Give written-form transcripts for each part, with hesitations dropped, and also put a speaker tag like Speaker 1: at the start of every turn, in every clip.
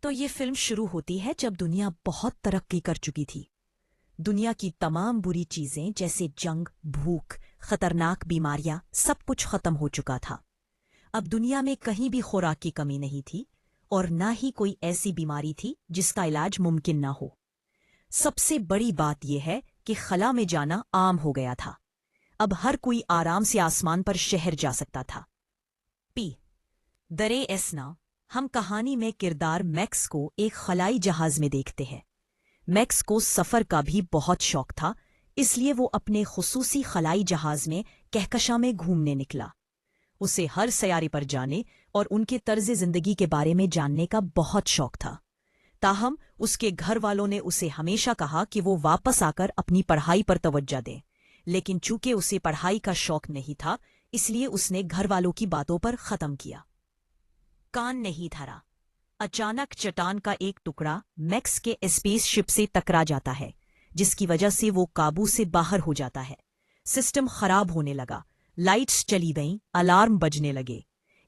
Speaker 1: تو یہ فلم شروع ہوتی ہے جب دنیا بہت ترقی کر چکی تھی۔ دنیا کی تمام بری چیزیں جیسے جنگ، بھوک، خطرناک بیماریاں سب کچھ ختم ہو چکا تھا۔ اب دنیا میں کہیں بھی خوراک کی کمی نہیں تھی اور نہ ہی کوئی ایسی بیماری تھی جس کا علاج ممکن نہ ہو۔ سب سے بڑی بات یہ ہے کہ خلا میں جانا عام ہو گیا تھا۔ اب ہر کوئی آرام سے آسمان پر شہر جا سکتا تھا۔ درے ایسنا ہم کہانی میں کردار میکس کو ایک خلائی جہاز میں دیکھتے ہیں۔ میکس کو سفر کا بھی بہت شوق تھا، اس لیے وہ اپنے خصوصی خلائی جہاز میں کہکشاں میں گھومنے نکلا۔ اسے ہر سیارے پر جانے اور ان کے طرز زندگی کے بارے میں جاننے کا بہت شوق تھا۔ تاہم اس کے گھر والوں نے اسے ہمیشہ کہا کہ وہ واپس آ کر اپنی پڑھائی پر توجہ دے، لیکن چونکہ اسے پڑھائی کا شوق نہیں تھا اس لیے اس نے گھر والوں کی باتوں پر ختم کیا۔ کان نہیں دھرا۔ اچانک چٹان کا ایک ٹکڑا میکس کے اسپیس شپ سے ٹکرا جاتا ہے، جس کی وجہ سے وہ قابو سے باہر ہو جاتا ہے۔ سسٹم خراب ہونے لگا، لائٹس چلی گئیں، الارم بجنے لگے۔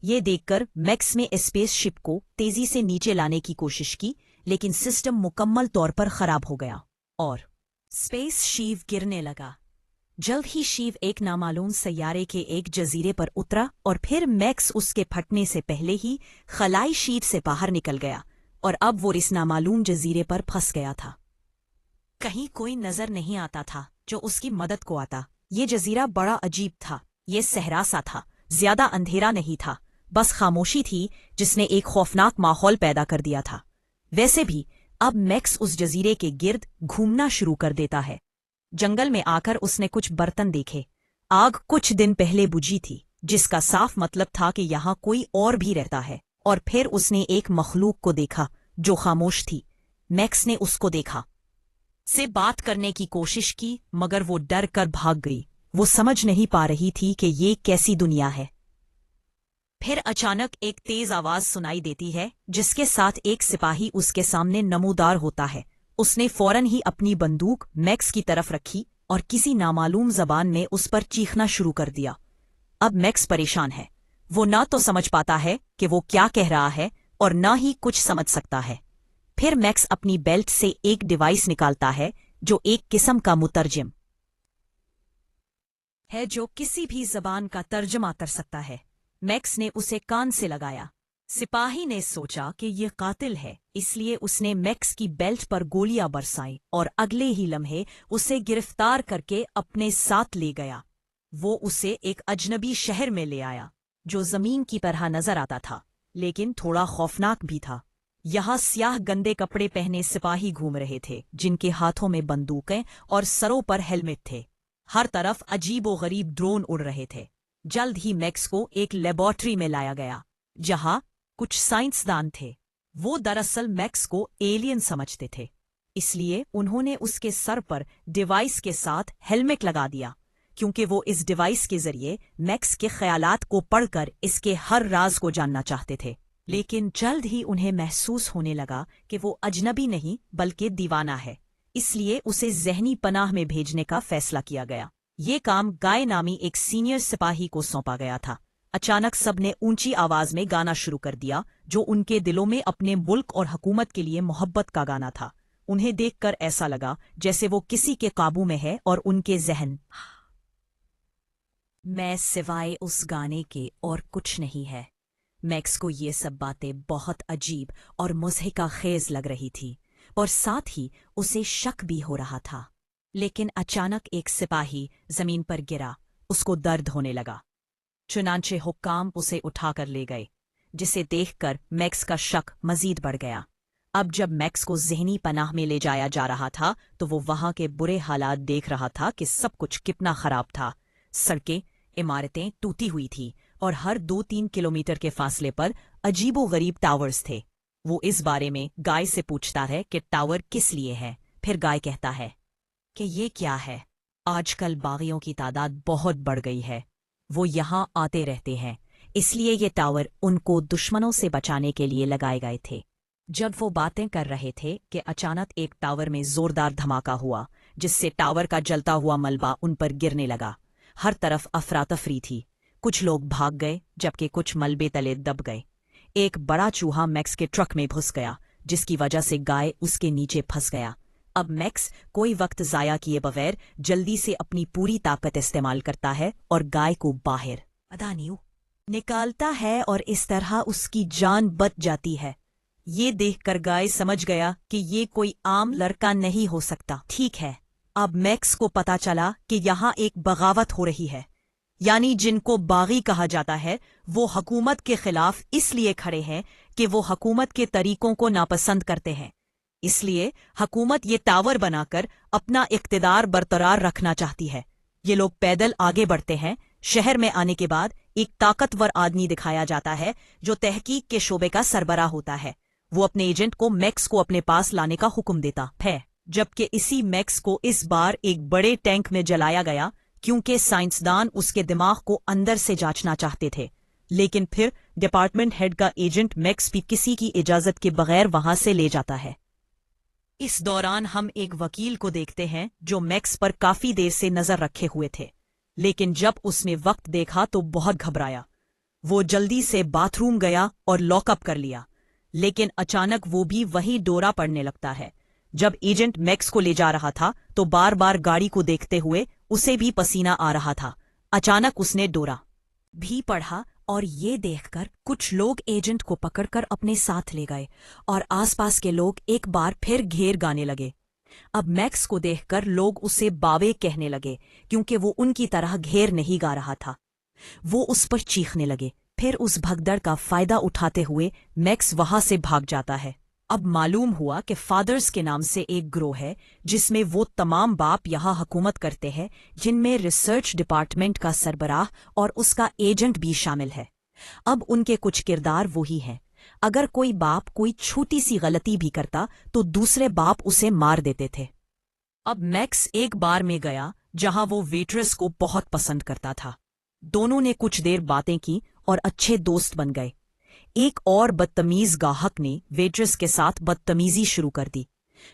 Speaker 1: یہ دیکھ کر میکس نے اسپیس شپ کو تیزی سے نیچے لانے کی کوشش کی، لیکن سسٹم مکمل طور پر خراب ہو گیا اور اسپیس شپ گرنے لگا۔ جلد ہی شیو ایک نامعلوم سیارے کے ایک جزیرے پر اترا اور پھر میکس اس کے پھٹنے سے پہلے ہی خلائی شیپ سے باہر نکل گیا اور اب وہ اس نامعلوم جزیرے پر پھنس گیا تھا۔ کہیں کوئی نظر نہیں آتا تھا جو اس کی مدد کو آتا۔ یہ جزیرہ بڑا عجیب تھا، یہ صحرا سا تھا، زیادہ اندھیرا نہیں تھا، بس خاموشی تھی جس نے ایک خوفناک ماحول پیدا کر دیا تھا۔ ویسے بھی اب میکس اس جزیرے کے گرد گھومنا شروع کر دیتا ہے۔ جنگل میں آ کر اس نے کچھ برتن دیکھے۔ آگ کچھ دن پہلے بجھی تھی، جس کا صاف مطلب تھا کہ یہاں کوئی اور بھی رہتا ہے، اور پھر اس نے ایک مخلوق کو دیکھا جو خاموش تھی۔ میکس نے اس کو دیکھا، سے بات کرنے کی کوشش کی، مگر وہ ڈر کر بھاگ گئی۔ وہ سمجھ نہیں پا رہی تھی کہ یہ کیسی دنیا ہے۔ پھر اچانک ایک تیز آواز سنائی دیتی ہے، جس کے ساتھ ایک سپاہی اس کے سامنے نمودار ہوتا ہے۔ اس نے فوراً ہی اپنی بندوق میکس کی طرف رکھی اور کسی نامعلوم زبان میں اس پر چیخنا شروع کر دیا۔ اب میکس پریشان ہے، وہ نہ تو سمجھ پاتا ہے کہ وہ کیا کہہ رہا ہے اور نہ ہی کچھ سمجھ سکتا ہے۔ پھر میکس اپنی بیلٹ سے ایک ڈیوائس نکالتا ہے جو ایک قسم کا مترجم ہے جو کسی بھی زبان کا ترجمہ کر سکتا ہے۔ میکس نے اسے کان سے لگایا۔ سپاہی نے سوچا کہ یہ قاتل ہے، اس لیے اس نے میکس کی بیلٹ پر گولیاں برسائیں اور اگلے ہی لمحے اسے گرفتار کر کے اپنے ساتھ لے گیا۔ وہ اسے ایک اجنبی شہر میں لے آیا جو زمین کی طرح نظر آتا تھا، لیکن تھوڑا خوفناک بھی تھا۔ یہاں سیاہ گندے کپڑے پہنے سپاہی گھوم رہے تھے جن کے ہاتھوں میں بندوقیں اور سروں پر ہیلمٹ تھے۔ ہر طرف عجیب و غریب ڈرون اڑ رہے تھے۔ جلد ہی میکس کو ایک لیبارٹری میں لایا گیا جہاں کچھ سائنسدان تھے۔ وہ دراصل میکس کو ایلین سمجھتے تھے، اس لیے انہوں نے اس کے سر پر ڈیوائس کے ساتھ ہیلمٹ لگا دیا، کیونکہ وہ اس ڈیوائس کے ذریعے میکس کے خیالات کو پڑھ کر اس کے ہر راز کو جاننا چاہتے تھے۔ لیکن جلد ہی انہیں محسوس ہونے لگا کہ وہ اجنبی نہیں بلکہ دیوانہ ہے، اس لیے اسے ذہنی پناہ میں بھیجنے کا فیصلہ کیا گیا۔ یہ کام گائے نامی ایک سینئر سپاہی کو سونپا گیا تھا۔ اچانک سب نے اونچی آواز میں گانا شروع کر دیا جو ان کے دلوں میں اپنے ملک اور حکومت کے لیے محبت کا گانا تھا۔ انہیں دیکھ کر ایسا لگا جیسے وہ کسی کے قابو میں ہے اور ان کے ذہن میں سوائے اس گانے کے اور کچھ نہیں ہے۔ میکس کو یہ سب باتیں بہت عجیب اور مضحکہ خیز لگ رہی تھی اور ساتھ ہی اسے شک بھی ہو رہا تھا۔ لیکن اچانک ایک سپاہی زمین پر گرا، اس کو درد ہونے لگا۔ چنانچہ حکام اسے اٹھا کر لے گئے، جسے دیکھ کر میکس کا شک مزید بڑھ گیا۔ اب جب میکس کو ذہنی پناہ میں لے جایا جا رہا تھا تو وہ وہاں کے برے حالات دیکھ رہا تھا کہ سب کچھ کتنا خراب تھا۔ سڑکیں، عمارتیں ٹوٹی ہوئی تھیں اور ہر 2-3 کلومیٹر کے فاصلے پر عجیب و غریب ٹاورز تھے۔ وہ اس بارے میں گائے سے پوچھتا ہے کہ ٹاور کس لیے ہے۔ پھر گائے کہتا ہے کہ یہ کیا ہے، آج کل باغیوں کی تعداد بہت بڑھ گئی ہے، وہ یہاں آتے رہتے ہیں، اس لیے یہ ٹاور ان کو دشمنوں سے بچانے کے لیے لگائے گئے تھے۔ جب وہ باتیں کر رہے تھے کہ اچانک ایک ٹاور میں زوردار دھماکہ ہوا، جس سے ٹاور کا جلتا ہوا ملبہ ان پر گرنے لگا۔ ہر طرف افراتفری تھی، کچھ لوگ بھاگ گئے جبکہ کچھ ملبے تلے دب گئے۔ ایک بڑا چوہا میکس کے ٹرک میں گھس گیا जिसकी वजह से गाय उसके नीचे फंस गया। अब मैक्स कोई वक्त जाया किए बगैर जल्दी से अपनी पूरी ताकत इस्तेमाल करता है और गाय को बाहर निकालता है और इस तरह उसकी जान बच जाती है। ये देखकर गाय समझ गया कि ये कोई आम लड़का नहीं हो सकता। ठीक है, अब मैक्स को पता चला कि यहाँ एक बगावत हो रही है, यानी जिनको बागी कहा जाता है वो हुकूमत के खिलाफ इसलिए खड़े हैं कि वो हुकूमत के तरीकों को नापसंद करते हैं। इसलिए हुकूमत ये टावर बनाकर अपना इख्तिदार बरकरार रखना चाहती है। ये लोग पैदल आगे बढ़ते हैं। शहर में आने के बाद एक ताकतवर आदमी दिखाया जाता है जो तहकीक के शोबे का सरबराह होता है। वो अपने एजेंट को मैक्स को अपने पास लाने का हुक्म देता है, जबकि इसी मैक्स को इस बार एक बड़े टैंक में जलाया गया क्योंकि साइंसदान उसके दिमाग को अंदर से जांचना चाहते थे। लेकिन फिर डिपार्टमेंट हेड का एजेंट मैक्स भी किसी की इजाजत के बगैर वहां से ले जाता है। इस दौरान हम एक वकील को देखते हैं जो मैक्स पर काफी देर से नजर रखे हुए थे, लेकिन जब उसने वक्त देखा तो बहुत घबराया। वो जल्दी से बाथरूम गया और लॉकअप कर लिया, लेकिन अचानक वो भी वही डोरा पड़ने लगता है। जब एजेंट मैक्स को ले जा रहा था तो बार बार गाड़ी को देखते हुए उसे भी पसीना आ रहा था। अचानक उसने डोरा भी पढ़ा और ये देखकर कुछ लोग एजेंट को पकड़कर अपने साथ ले गए और आसपास के लोग एक बार फिर घेर गाने लगे। अब मैक्स को देखकर लोग उसे बावे कहने लगे क्योंकि वो उनकी तरह घेर नहीं गा रहा था। वो उस पर चीखने लगे। फिर उस भगदड़ का फायदा उठाते हुए मैक्स वहां से भाग जाता है। अब मालूम हुआ कि फादर्स के नाम से एक ग्रोह है जिसमें वो तमाम बाप यहाँ हुकूमत करते हैं, जिनमें रिसर्च डिपार्टमेंट का सरबराह और उसका एजेंट भी शामिल है। अब उनके कुछ किरदार वही हैं। अगर कोई बाप कोई छोटी सी गलती भी करता तो दूसरे बाप उसे मार देते थे। अब मैक्स एक बार में गया जहां वो वेट्रेस को बहुत पसंद करता था। दोनों ने कुछ देर बातें की और अच्छे दोस्त बन गए। एक और बदतमीज गाहक ने वेट्रेस के साथ बदतमीजी शुरू कर दी।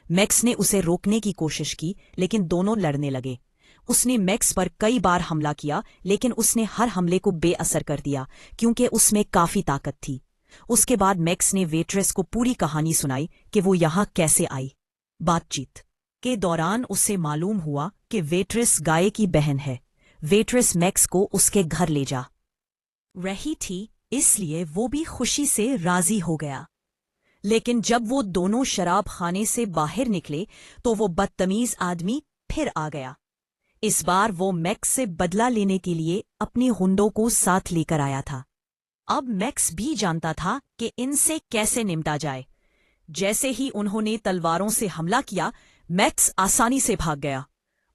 Speaker 1: मैक्स ने उसे रोकने की कोशिश की, लेकिन दोनों लड़ने लगे। उसने मैक्स पर कई बार हमला किया, लेकिन उसने हर हमले को बेअसर कर दिया क्योंकि उसमें काफी ताकत थी। उसके बाद मैक्स ने वेट्रेस को पूरी कहानी सुनाई कि वो यहाँ कैसे आई। बातचीत के दौरान उसे मालूम हुआ कि वेट्रेस गाय की बहन है। वेट्रेस मैक्स को उसके घर ले जा रही थी, इसलिए वो भी खुशी से राजी हो गया। लेकिन जब वो दोनों शराब खाने से बाहर निकले तो वो बदतमीज आदमी फिर आ गया। इस बार वो मैक्स से बदला लेने के लिए अपने गुंडों को साथ लेकर आया था। अब मैक्स भी जानता था कि इनसे कैसे निपटा जाए। जैसे ही उन्होंने तलवारों से हमला किया, मैक्स आसानी से भाग गया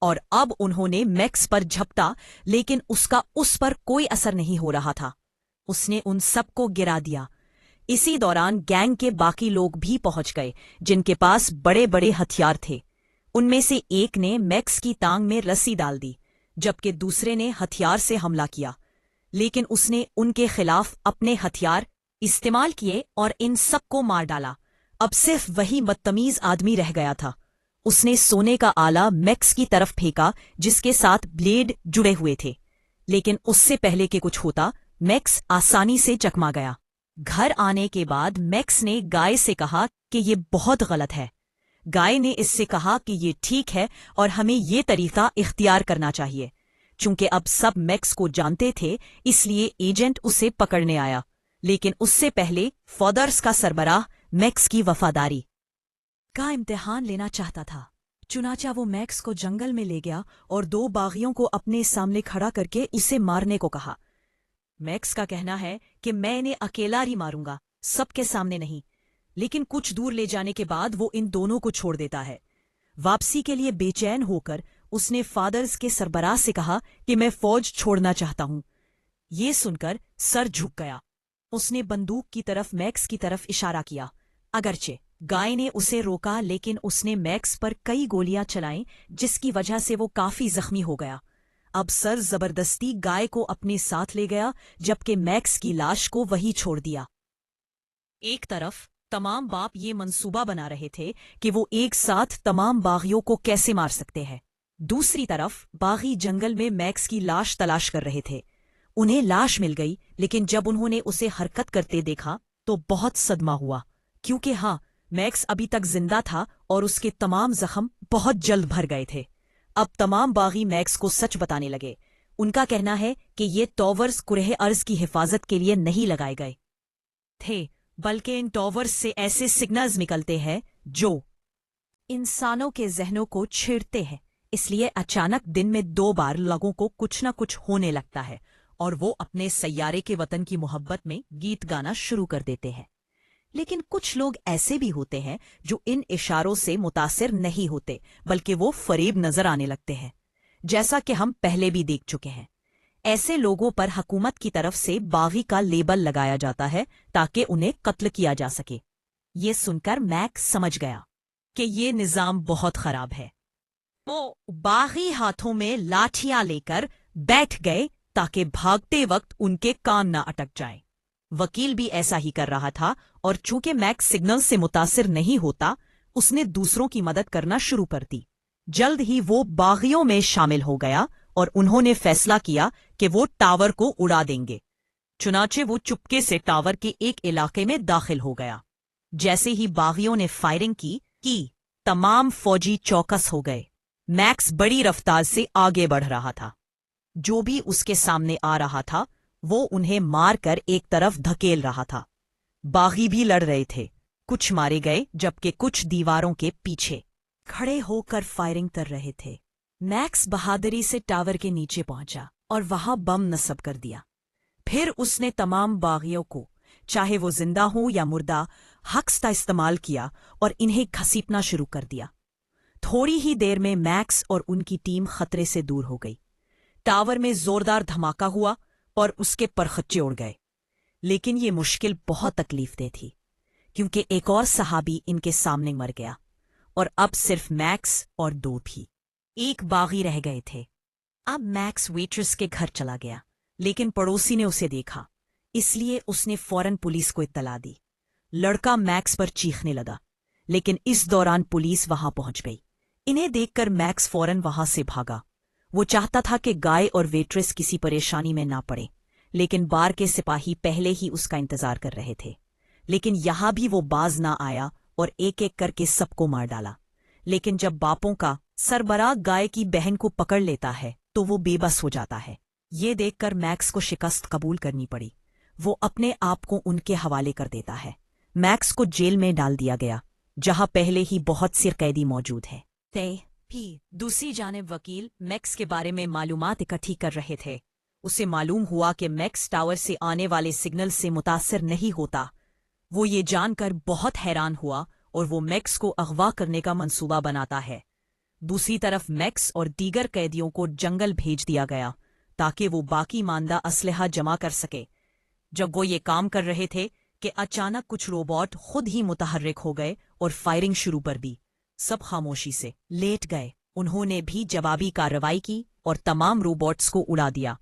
Speaker 1: और अब उन्होंने मैक्स पर झपटा, लेकिन उसका उस पर कोई असर नहीं हो रहा था। उसने उन सबको गिरा दिया। इसी दौरान गैंग के बाकी लोग भी पहुंच गए जिनके पास बड़े बड़े हथियार थे। उनमें से एक ने मैक्स की टांग में रस्सी डाल दी, जबकि दूसरे ने हथियार से हमला किया, लेकिन उसने उनके खिलाफ अपने हथियार इस्तेमाल किए और इन सबको मार डाला। अब सिर्फ वही बदतमीज आदमी रह गया था। उसने सोने का आला मैक्स की तरफ फेंका जिसके साथ ब्लेड जुड़े हुए थे, लेकिन उससे पहले कि कुछ होता मैक्स आसानी से चकमा गया। घर आने के बाद मैक्स ने गाय से कहा कि ये बहुत गलत है। गाय ने इससे कहा कि ये ठीक है और हमें ये तरीका इख्तियार करना चाहिए। चूंकि अब सब मैक्स को जानते थे, इसलिए एजेंट उसे पकड़ने आया, लेकिन उससे पहले फादर्स का सरबराह मैक्स की वफादारी का इम्तिहान लेना चाहता था। चुनाचा वो मैक्स को जंगल में ले गया और 2 बागियों को अपने सामने खड़ा करके उसे मारने को कहा। मैक्स का कहना है कि मैं इन्हें अकेला ही मारूंगा, सबके सामने नहीं। लेकिन कुछ दूर ले जाने के बाद वो इन दोनों को छोड़ देता है। वापसी के लिए बेचैन होकर उसने फादर्स के सरबराह से कहा कि मैं फौज छोड़ना चाहता हूं। ये सुनकर सर झुक गया। उसने बंदूक की तरफ मैक्स की तरफ इशारा किया। अगरचे गाय ने उसे रोका, लेकिन उसने मैक्स पर कई गोलियां चलाईं, जिसकी वजह से वो काफी जख्मी हो गया। अब सर जबरदस्ती गाय को अपने साथ ले गया, जबकि मैक्स की लाश को वही छोड़ दिया। एक तरफ तमाम बाप ये मंसूबा बना रहे थे कि वो एक साथ तमाम बागियों को कैसे मार सकते हैं। दूसरी तरफ बागी जंगल में मैक्स की लाश तलाश कर रहे थे। उन्हें लाश मिल गई, लेकिन जब उन्होंने उसे हरकत करते देखा तो बहुत सदमा हुआ, क्योंकि हाँ, मैक्स अभी तक जिंदा था और उसके तमाम जख्म बहुत जल्द भर गए थे। अब तमाम बागी मैक्स को सच बताने लगे। उनका कहना है कि ये टॉवर्स कुरह अर्ज की हिफाजत के लिए नहीं लगाए गए थे, बल्कि इन टॉवर्स से ऐसे सिग्नल्स निकलते हैं जो इंसानों के जहनों को छेड़ते हैं। इसलिए अचानक दिन में 2 बार लोगों को कुछ न कुछ होने लगता है और वो अपने सैयारे के वतन की मोहब्बत में गीत गाना शुरू कर देते हैं। लेकिन कुछ लोग ऐसे भी होते हैं जो इन इशारों से मुतासिर नहीं होते, बल्कि वो फरेब नजर आने लगते हैं, जैसा कि हम पहले भी देख चुके हैं। ऐसे लोगों पर हुकूमत की तरफ से बागी का लेबल लगाया जाता है ताकि उन्हें कत्ल किया जा सके। ये सुनकर मैक्स समझ गया कि ये निजाम बहुत खराब है। वो बागी हाथों में लाठियां लेकर बैठ गए ताकि भागते वक्त उनके कान न अटक जाएं। वकील भी ऐसा ही कर रहा था और चूंकि मैक्स सिग्नल से मुतासिर नहीं होता, उसने दूसरों की मदद करना शुरू कर दी। जल्द ही वो बागियों में शामिल हो गया और उन्होंने फैसला किया कि वो टावर को उड़ा देंगे। चुनाचे वो चुपके से टावर के एक इलाके में दाखिल हो गया। जैसे ही बागियों ने फायरिंग की तमाम फौजी चौकस हो गए। मैक्स बड़ी रफ्तार से आगे बढ़ रहा था। जो भी उसके सामने आ रहा था वो उन्हें मारकर एक तरफ धकेल रहा था। बागी भी लड़ रहे थे, कुछ मारे गए जबकि कुछ दीवारों के पीछे खड़े होकर फायरिंग कर रहे थे। मैक्स बहादुरी से टावर के नीचे पहुंचा और वहां बम नस्ब कर दिया। फिर उसने तमाम बागियों को, चाहे वो जिंदा हो या मुर्दा, हक्स का इस्तेमाल किया और इन्हें घसीटना शुरू कर दिया। थोड़ी ही देर में मैक्स और उनकी टीम खतरे से दूर हो गई। टावर में जोरदार धमाका हुआ और उसके परखच्चे उड़ गए। लेकिन ये मुश्किल बहुत तकलीफदेह थी, क्योंकि एक और सहाबी इनके सामने मर गया और अब सिर्फ मैक्स और 2 भी एक बागी रह गए थे। अब मैक्स वेट्रेस के घर चला गया, लेकिन पड़ोसी ने उसे देखा, इसलिए उसने फौरन पुलिस को इत्तला दी। लड़का मैक्स पर चीखने लगा, लेकिन इस दौरान पुलिस वहां पहुंच गई। इन्हें देखकर मैक्स फौरन वहां से भागा। वो चाहता था कि गाय और वेट्रेस किसी परेशानी में ना पड़े, लेकिन बार के सिपाही पहले ही उसका इंतजार कर रहे थे। लेकिन यहां भी वो बाज ना आया और एक एक करके सबको मार डाला। लेकिन जब बापों का सरबराह गाय की बहन को पकड़ लेता है तो वो बेबस हो जाता है। ये देखकर मैक्स को शिकस्त कबूल करनी पड़ी। वो अपने आप को उनके हवाले कर देता है। मैक्स को जेल में डाल दिया गया, जहां पहले ही बहुत से कैदी मौजूद हैं। भी दूसरी जानिब वकील मैक्स के बारे में मालूमात इकट्ठी कर रहे थे। उसे मालूम हुआ कि मैक्स टावर से आने वाले सिग्नल से मुतासिर नहीं होता। वो ये जानकर बहुत हैरान हुआ और वो मैक्स को अगवा करने का मंसूबा बनाता है। दूसरी तरफ मैक्स और दीगर कैदियों को जंगल भेज दिया गया ताकि वो बाकी मानदा असलहा जमा कर सके। जब वो ये काम कर रहे थे कि अचानक कुछ रोबोट खुद ही मुतहर्रिक हो गए और फायरिंग शुरू कर दी। सब खामोशी से लेट गए। उन्होंने भी जवाबी कार्रवाई की और तमाम रोबोट्स को उड़ा दिया।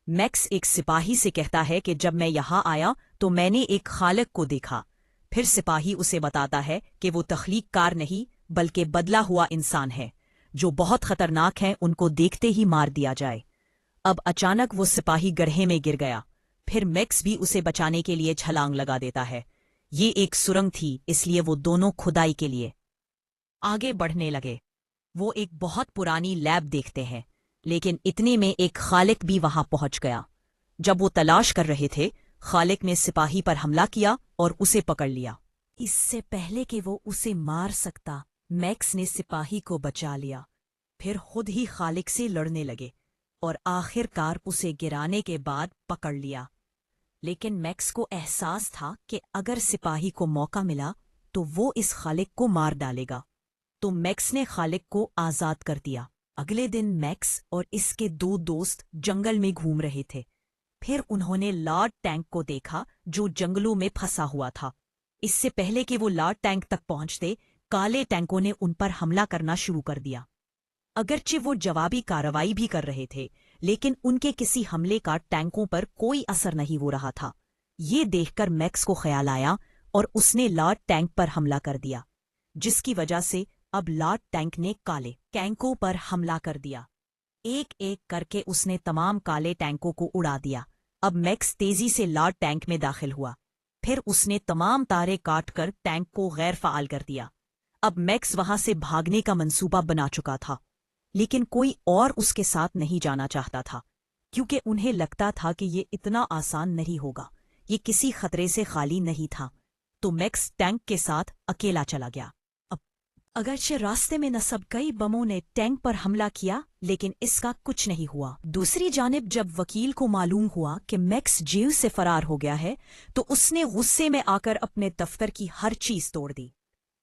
Speaker 1: मैक्स एक सिपाही से कहता है कि जब मैं यहाँ आया तो मैंने एक खालिक को देखा। फिर सिपाही उसे बताता है कि वो तख्लीक कार नहीं बल्कि बदला हुआ इंसान है, जो बहुत खतरनाक है, उनको देखते ही मार दिया जाए। अब अचानक वो सिपाही गड्ढे में गिर गया। फिर मैक्स भी उसे बचाने के लिए छलांग लगा देता है। ये एक सुरंग थी, इसलिए वो दोनों खुदाई के लिए आगे बढ़ने लगे। वो एक बहुत पुरानी लैब देखते हैं, लेकिन इतने में एक खालिक भी वहां पहुंच गया। जब वो तलाश कर रहे थे, खालिक ने सिपाही पर हमला किया और उसे पकड़ लिया। इससे पहले कि वो उसे मार सकता, मैक्स ने सिपाही को बचा लिया। फिर खुद ही खालिक से लड़ने लगे और आखिरकार उसे गिराने के बाद पकड़ लिया। लेकिन मैक्स को एहसास था कि अगर सिपाही को मौका मिला तो वो इस खालिक को मार डालेगा। तो मैक्स ने खालिक को आजाद कर दिया। अगले दिन मैक्स और इसके 2 दोस्त जंगल में घूम रहे थे। फिर उन्होंने लार्ड टैंक को देखा जो जंगलों में फंसा हुआ था। इससे पहले कि वो लार्ड टैंक तक पहुंचते, काले टैंकों ने उन पर हमला करना शुरू कर दिया। अगरचे वो जवाबी कार्रवाई भी कर रहे थे, लेकिन उनके किसी हमले का टैंकों पर कोई असर नहीं हो रहा था। ये देखकर मैक्स को ख्याल आया और उसने लार्ड टैंक पर हमला कर दिया, जिसकी वजह से अब लार्ड टैंक ने काले टैंकों पर हमला कर दिया। एक एक करके उसने तमाम काले टैंकों को उड़ा दिया। अब मैक्स तेजी से लार्ड टैंक में दाखिल हुआ। پھر اس نے تمام تارے کاٹ کر ٹینک کو غیر فعال کر دیا۔ اب میکس وہاں سے بھاگنے کا منصوبہ بنا چکا تھا، لیکن کوئی اور اس کے ساتھ نہیں جانا چاہتا تھا، کیونکہ انہیں لگتا تھا کہ یہ اتنا آسان نہیں ہوگا، یہ کسی خطرے سے خالی نہیں تھا۔ تو میکس ٹینک کے ساتھ اکیلا چلا گیا۔ اگرچہ راستے میں نصب کئی بموں نے ٹینک پر حملہ کیا، لیکن اس کا کچھ نہیں ہوا۔ دوسری جانب جب وکیل کو معلوم ہوا کہ میکس جیل سے فرار ہو گیا ہے، تو اس نے غصے میں آ کر اپنے دفتر کی ہر چیز توڑ دی۔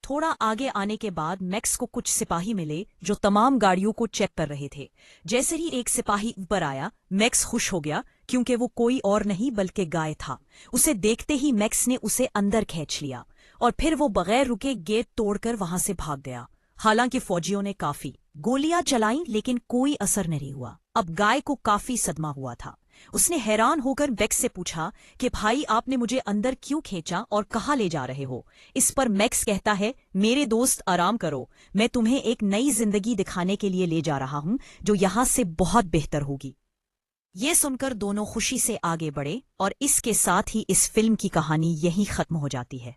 Speaker 1: تھوڑا آگے آنے کے بعد میکس کو کچھ سپاہی ملے جو تمام گاڑیوں کو چیک کر رہے تھے۔ جیسے ہی ایک سپاہی اوپر آیا، میکس خوش ہو گیا، کیونکہ وہ کوئی اور نہیں بلکہ گائے تھا۔ اسے دیکھتے ہی میکس نے اسے اندر کھینچ لیا، اور پھر وہ بغیر رکے گیٹ توڑ کر وہاں سے بھاگ گیا۔ حالانکہ فوجیوں نے کافی گولیاں چلائیں، لیکن کوئی اثر نہیں ہوا۔ اب گائے کو کافی صدمہ ہوا تھا۔ اس نے حیران ہو کر میکس سے پوچھا کہ بھائی، آپ نے مجھے اندر کیوں کھینچا اور کہاں لے جا رہے ہو؟ اس پر میکس کہتا ہے، میرے دوست آرام کرو، میں تمہیں ایک نئی زندگی دکھانے کے لیے لے جا رہا ہوں جو یہاں سے بہت بہتر ہوگی۔ یہ سن کر دونوں خوشی سے آگے بڑھے، اور اس کے ساتھ ہی اس فلم کی کہانی یہیں ختم ہو جاتی ہے۔